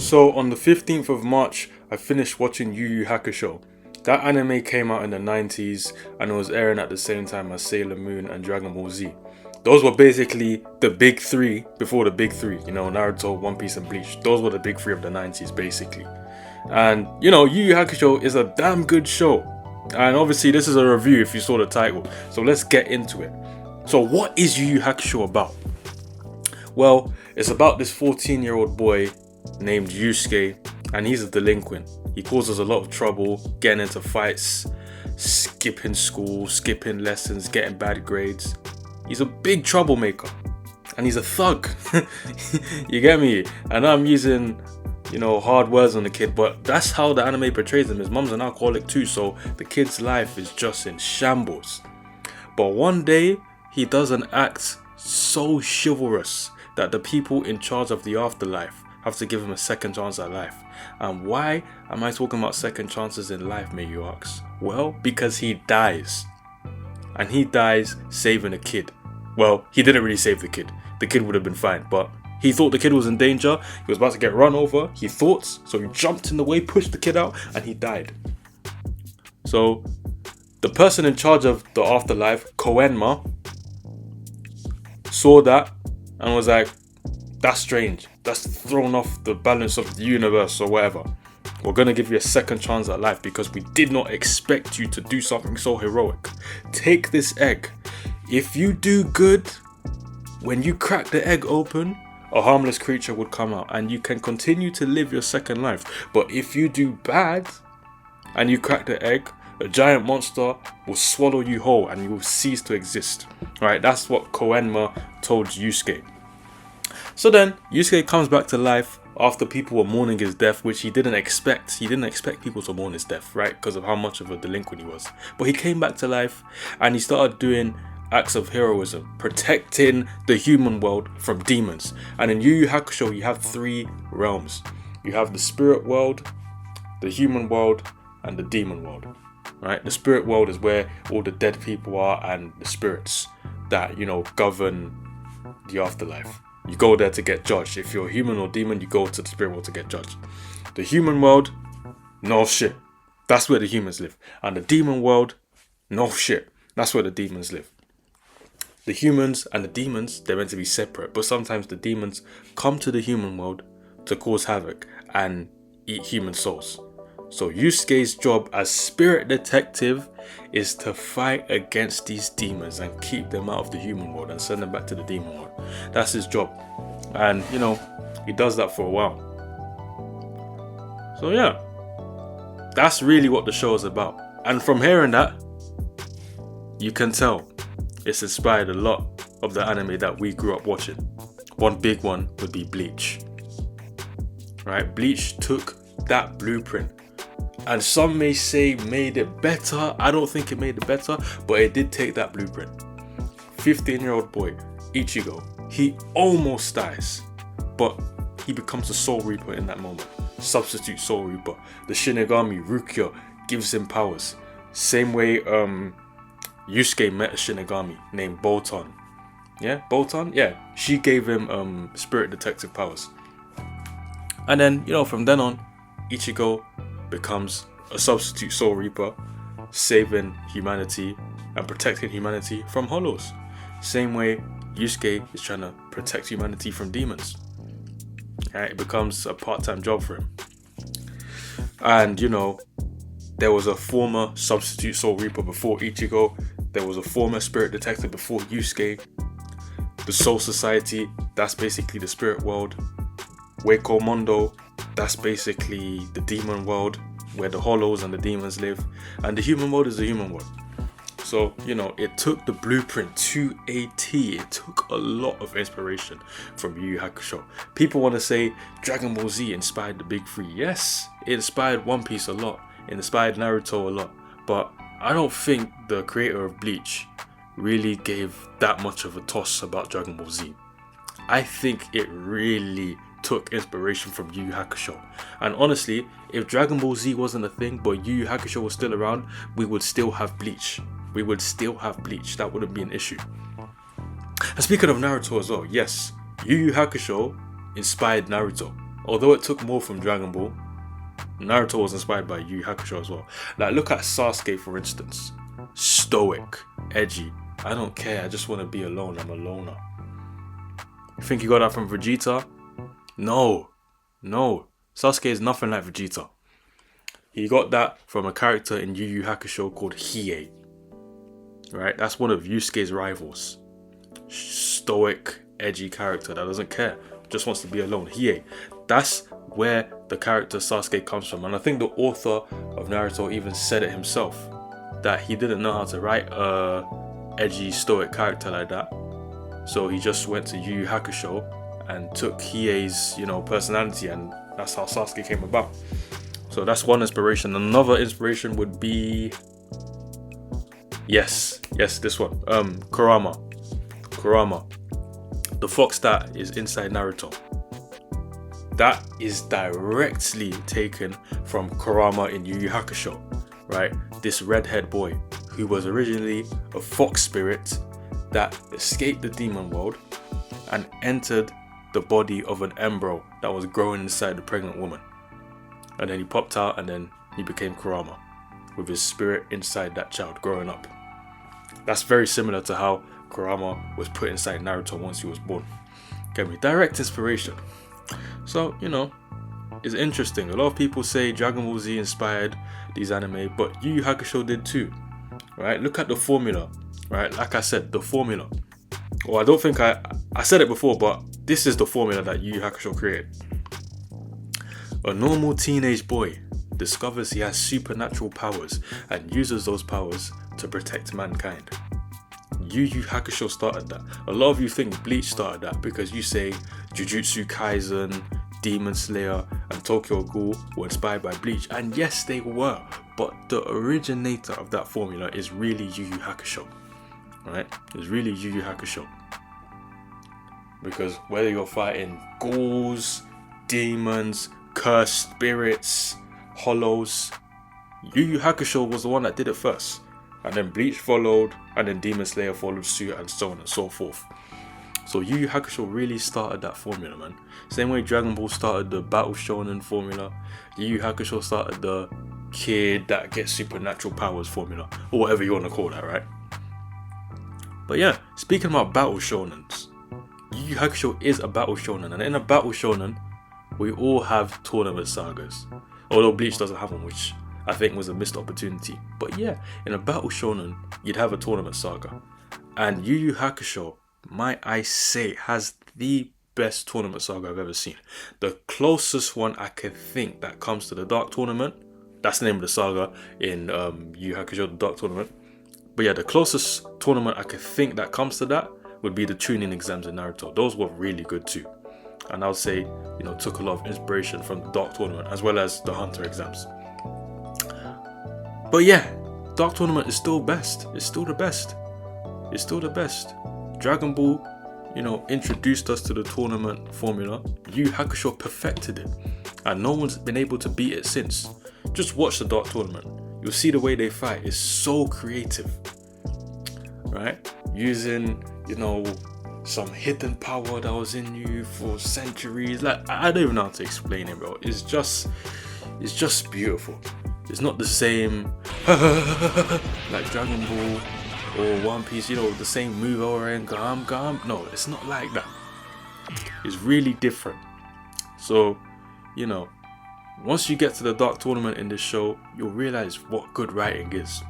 So on the 15th of March, I finished watching Yu Yu Hakusho. That anime came out in the 90s and it was airing at the same time as Sailor Moon and Dragon Ball Z. Those were basically the big three before the big three, Naruto, One Piece and Bleach. Those were the big three of the 90s basically. And Yu Yu Hakusho is a damn good show. And obviously this is a review if you saw the title. So let's get into it. So what is Yu Yu Hakusho about? Well, it's about this 14-year-old boy named Yusuke, and he's a delinquent. He causes a lot of trouble, getting into fights, skipping school, skipping lessons, getting bad grades. He's a big troublemaker, and he's a thug. You get me? And I'm using, hard words on the kid, but that's how the anime portrays him. His mum's an alcoholic too, so the kid's life is just in shambles. But one day, he does an act so chivalrous that the people in charge of the afterlife have to give him a second chance at life. And why am I talking about second chances in life, may you ask? Well, because he dies. And he dies saving a kid. Well, he didn't really save the kid. The kid would have been fine, but he thought the kid was in danger. He was about to get run over. He thought, so he jumped in the way, pushed the kid out, and he died. So, the person in charge of the afterlife, Koenma, saw that and was like, that's strange. That's thrown off the balance of the universe or whatever. We're going to give you a second chance at life because we did not expect you to do something so heroic. Take this egg. If you do good, when you crack the egg open, a harmless creature would come out and you can continue to live your second life. But if you do bad and you crack the egg, a giant monster will swallow you whole and you will cease to exist. Right? That's what Koenma told Yusuke. So then, Yusuke comes back to life after people were mourning his death, which he didn't expect. He didn't expect people to mourn his death, right? Because of how much of a delinquent he was. But he came back to life and he started doing acts of heroism, protecting the human world from demons. And in Yu Yu Hakusho, you have three realms. You have the spirit world, the human world, and the demon world. Right? The spirit world is where all the dead people are and the spirits that, govern the afterlife. You go there to get judged. If you're human or demon, you go to the spirit world to get judged. The human world, no shit. That's where the humans live. And the demon world, no shit. That's where the demons live. The humans and the demons, they're meant to be separate. But sometimes the demons come to the human world to cause havoc and eat human souls. So Yusuke's job as spirit detective is to fight against these demons and keep them out of the human world and send them back to the demon world. That's his job. And, he does that for a while. So yeah, that's really what the show is about. And from hearing that, you can tell it's inspired a lot of the anime that we grew up watching. One big one would be Bleach. Right? Bleach took that blueprint. And some may say made it better. I don't think it made it better, but it did take that blueprint. 15-year-old boy, Ichigo, he almost dies, but he becomes a Soul Reaper in that moment. Substitute Soul Reaper. The Shinigami, Rukia, gives him powers. Same way Yusuke met a Shinigami named Botan. Yeah, Botan? Yeah, she gave him spirit detective powers. And then, from then on, Ichigo becomes a substitute Soul Reaper, saving humanity and protecting humanity from hollows. Same way Yusuke is trying to protect humanity from demons. It becomes a part-time job for him. And there was a former substitute Soul Reaper before Ichigo. There was a former spirit detective before Yusuke. The Soul Society, that's basically the spirit world. Weiko Mondo, that's basically the demon world where the hollows and the demons live. And the human world is the human world. So, it took the blueprint to a T. It took a lot of inspiration from Yu Yu Hakusho. People want to say Dragon Ball Z inspired the big three. Yes, it inspired One Piece a lot. It inspired Naruto a lot. But I don't think the creator of Bleach really gave that much of a toss about Dragon Ball Z. I think it really took inspiration from Yu Yu Hakusho. And honestly, if Dragon Ball Z wasn't a thing, but Yu Yu Hakusho was still around, we would still have Bleach. That wouldn't be an issue. And speaking of Naruto as well, yes, Yu Yu Hakusho inspired Naruto. although it took more from Dragon Ball, Naruto was inspired by Yu Yu Hakusho as well. Like, look at Sasuke, for instance. Stoic, edgy. I don't care, I just want to be alone, I'm a loner. You think he got that from Vegeta? No. Sasuke is nothing like Vegeta. He got that from a character in Yu Yu Hakusho called Hiei. Right? That's one of Yusuke's rivals. Stoic, edgy character that doesn't care. Just wants to be alone. Hiei. That's where the character Sasuke comes from. And I think the author of Naruto even said it himself. That he didn't know how to write a edgy, stoic character like that. So he just went to Yu Yu Hakusho and took Hiei's, personality, and that's how Sasuke came about. So that's one inspiration. Another inspiration would be, yes, this one. Kurama, the fox that is inside Naruto. That is directly taken from Kurama in Yu Yu Hakusho, right? This redhead boy who was originally a fox spirit that escaped the demon world and entered the body of an embryo that was growing inside the pregnant woman. And then he popped out, and then he became Kurama with his spirit inside that child growing up. That's very similar to how Kurama was put inside Naruto once he was born. Get me? Direct inspiration. So, it's interesting. A lot of people say Dragon Ball Z inspired these anime, but Yu Yu Hakusho did too. Right? Look at the formula. Right? Like I said, the formula. Well, I don't think I said it before, but this is the formula that Yu Yu Hakusho created. A normal teenage boy discovers he has supernatural powers and uses those powers to protect mankind. Yu Yu Hakusho started that. A lot of you think Bleach started that because you say Jujutsu Kaisen, Demon Slayer and Tokyo Ghoul were inspired by Bleach, and yes they were, but the originator of that formula is really Yu Yu Hakusho. Right? It's really Yu Yu Hakusho. Because whether you're fighting ghouls, demons, cursed spirits, hollows, Yu Yu Hakusho was the one that did it first. And then Bleach followed, and then Demon Slayer followed suit, and so on and so forth. So Yu Yu Hakusho really started that formula, man. Same way Dragon Ball started the Battle Shonen formula, Yu Yu Hakusho started the kid that gets supernatural powers formula, or whatever you want to call that, right? But yeah, speaking about Battle Shonens, Yu Yu Hakusho is a Battle Shonen, and in a Battle Shonen, we all have tournament sagas. Although Bleach doesn't have one, which I think was a missed opportunity. But yeah, in a Battle Shonen, you'd have a tournament saga. And Yu Yu Hakusho, might I say, has the best tournament saga I've ever seen. The closest one I could think that comes to the Dark Tournament, that's the name of the saga in Yu Yu Hakusho, the Dark Tournament. But yeah, the closest tournament I could think that comes to that would be the Chunin exams in Naruto. Those were really good too. And I would say, took a lot of inspiration from the Dark Tournament as well as the Hunter exams. But yeah, Dark Tournament is still best. It's still the best. It's still the best. Dragon Ball, introduced us to the tournament formula. Yu Yu Hakusho perfected it. And no one's been able to beat it since. Just watch the Dark Tournament. You'll see the way they fight. It's so creative. Right? Using, some hidden power that was in you for centuries. Like, I don't even know how to explain it, bro. It's just beautiful. It's not the same like Dragon Ball or One Piece, the same move over and gam. No, it's not like that. It's really different. So, once you get to the Dark Tournament in this show, you'll realize what good writing is.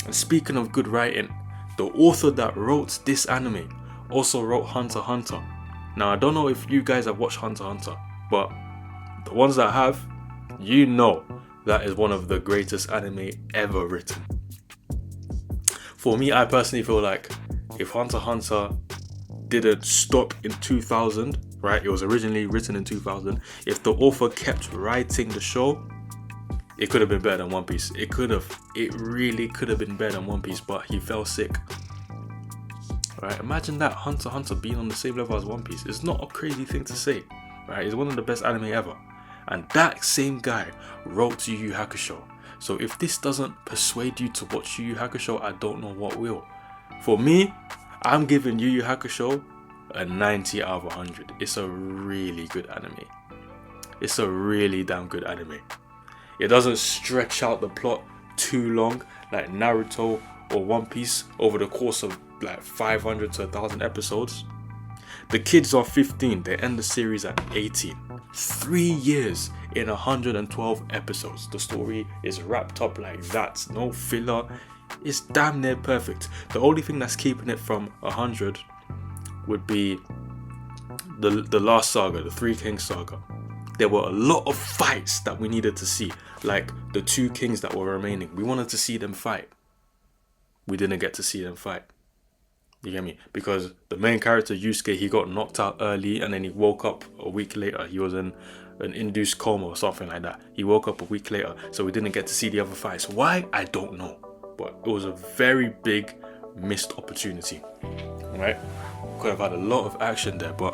And speaking of good writing, the author that wrote this anime also wrote Hunter x Hunter. Now, I don't know if you guys have watched Hunter x Hunter, but the ones that have, that is one of the greatest anime ever written. For me, I personally feel like if Hunter x Hunter didn't stop in 2000, right? It was originally written in 2000. If the author kept writing the show, it could have been better than One Piece. It really could have been better than One Piece, but he fell sick. Right? Imagine that, Hunter x Hunter being on the same level as One Piece. It's not a crazy thing to say, right? It's one of the best anime ever. And that same guy wrote Yu Yu Hakusho. So if this doesn't persuade you to watch Yu Yu Hakusho, I don't know what will. For me, I'm giving Yu Yu Hakusho a 90 out of 100. It's a really good anime. it's a really damn good anime. It doesn't stretch out the plot too long like Naruto or One Piece over the course of like 500 to 1,000 episodes. The kids are 15, they end the series at 18. 3 years in 112 episodes. The story is wrapped up like that, no filler. It's damn near perfect. The only thing that's keeping it from 100 would be the last saga, the Three Kings saga. There were a lot of fights that we needed to see, like the 2 kings that were remaining. We wanted to see them fight. We didn't get to see them fight. You get me? Because the main character, Yusuke, he got knocked out early and then he woke up a week later. He was in an induced coma or something like that. He woke up a week later, so we didn't get to see the other fights. Why? I don't know. But it was a very big missed opportunity. Right? Could have had a lot of action there, but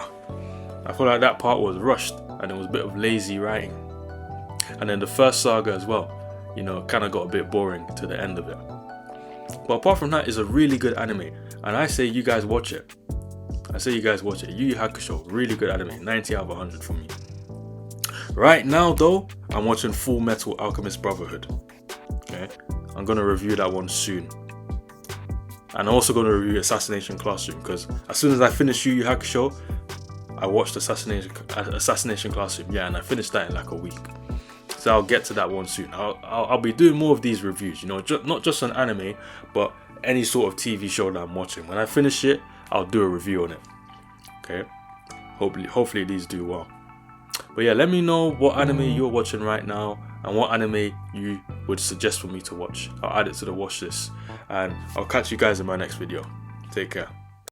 I feel like that part was rushed and it was a bit of lazy writing. And then the first saga as well, you know, kind of got a bit boring to the end of it. But apart from that, it's a really good anime. And I say you guys watch it. Yu Yu Hakusho, really good anime. 90 out of 100 for me. Right now though, I'm watching Full Metal Alchemist Brotherhood. Okay, I'm going to review that one soon. And I'm also going to review Assassination Classroom, because as soon as I finish Yu Yu Hakusho, I watched Assassination Classroom. Yeah, and I finished that in like a week. So I'll get to that one soon. I'll be doing more of these reviews, you know, not just on anime, but any sort of TV show that I'm watching. When I finish it, I'll do a review on it. Okay, hopefully these do well. But yeah, let me know what anime you're watching right now and what anime you would suggest for me to watch. I'll add it to the watch list, and I'll catch you guys in my next video. Take care.